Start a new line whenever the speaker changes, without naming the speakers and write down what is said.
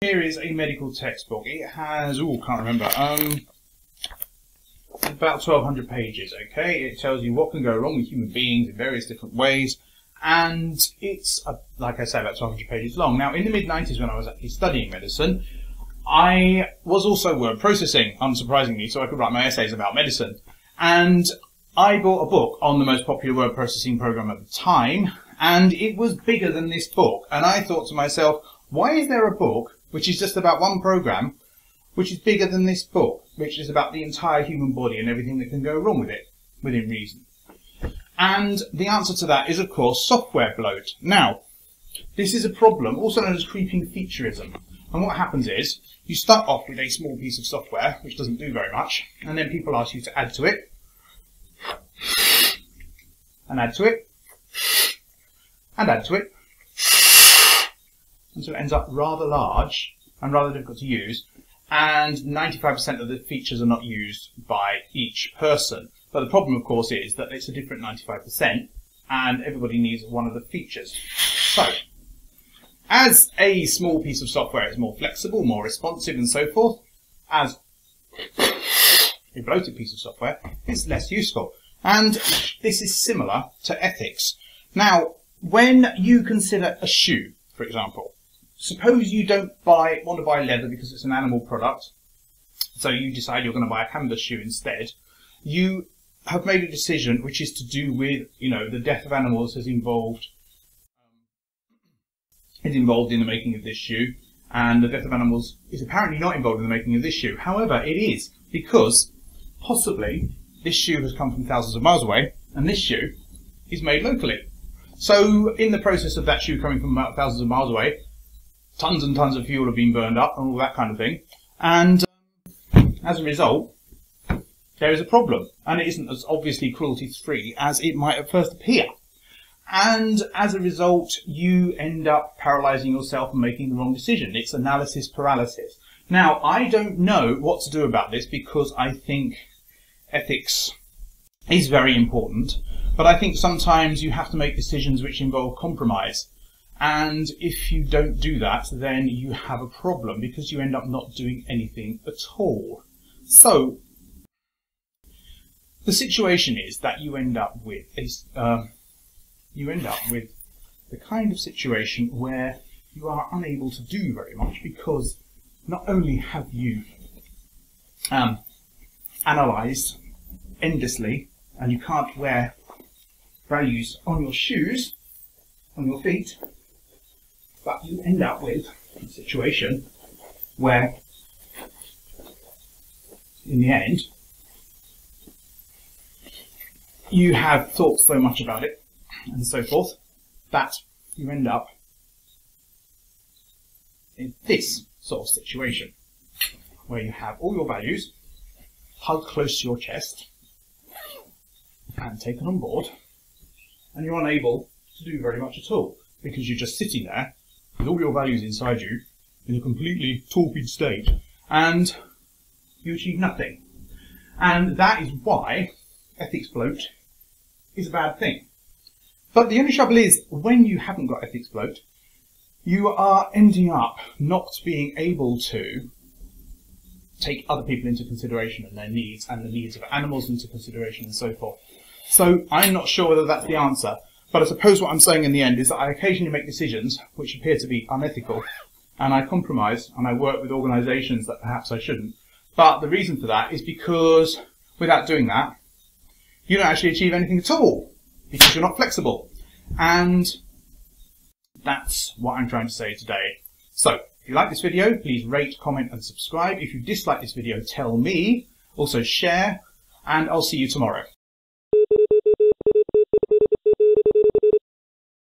Here is a medical textbook. It has, can't remember, about 1,200 pages, okay? It tells you what can go wrong with human beings in various different ways, and it's, like I say, about 1,200 pages long. Now, in the mid-90s when I was actually studying medicine, I was also word processing, unsurprisingly, so I could write my essays about medicine. And I bought a book on the most popular word processing program at the time, and it was bigger than this book. And I thought to myself, why is there a book which is just about one program, which is bigger than this book, which is about the entire human body and everything that can go wrong with it, within reason? And the answer to that is, of course, software bloat. Now, this is a problem, also known as creeping featurism. And what happens is, you start off with a small piece of software, which doesn't do very much, and then people ask you to add to it, and add to it, and add to it, until it ends up rather large and rather difficult to use, and 95% of the features are not used by each person. But the problem, of course, is that it's a different 95%, and everybody needs one of the features. So, as a small piece of software, it's more flexible, more responsive, and so forth. As a bloated piece of software, it's less useful. And this is similar to ethics. Now, when you consider a shoe, for example, suppose you don't want to buy leather because it's an animal product, so you decide you're going to buy a canvas shoe instead. You have made a decision which is to do with, the death of animals is involved in the making of this shoe, and the death of animals is apparently not involved in the making of this shoe. However, it is, because possibly this shoe has come from thousands of miles away, and this shoe is made locally. So in the process of that shoe coming from thousands of miles away, tons and tons of fuel have been burned up and all that kind of thing, and as a result, there is a problem, and it isn't as obviously cruelty-free as it might at first appear. And as a result, you end up paralysing yourself and making the wrong decision. It's analysis paralysis. Now, I don't know what to do about this, because I think ethics is very important, but I think sometimes you have to make decisions which involve compromise. And if you don't do that, then you have a problem, because you end up not doing anything at all. So, the situation is that you end up with the kind of situation where you are unable to do very much, because not only have you analysed endlessly, and you can't wear values on your shoes, on your feet, but you end up with a situation where, in the end, you have thought so much about it, and so forth, that you end up in this sort of situation, where you have all your values hugged close to your chest and taken on board, and you're unable to do very much at all, because you're just sitting there with all your values inside you in a completely torpid state, and you achieve nothing. And that is why ethics bloat is a bad thing. But the only trouble is, when you haven't got ethics bloat, you are ending up not being able to take other people into consideration and their needs, and the needs of animals into consideration, and so forth. So I'm not sure whether that's the answer, but I suppose what I'm saying in the end is that I occasionally make decisions which appear to be unethical, and I compromise, and I work with organisations that perhaps I shouldn't. But the reason for that is because without doing that, you don't actually achieve anything at all, because you're not flexible. And that's what I'm trying to say today. So, if you like this video, please rate, comment and subscribe. If you dislike this video, tell me. Also share, and I'll see you tomorrow.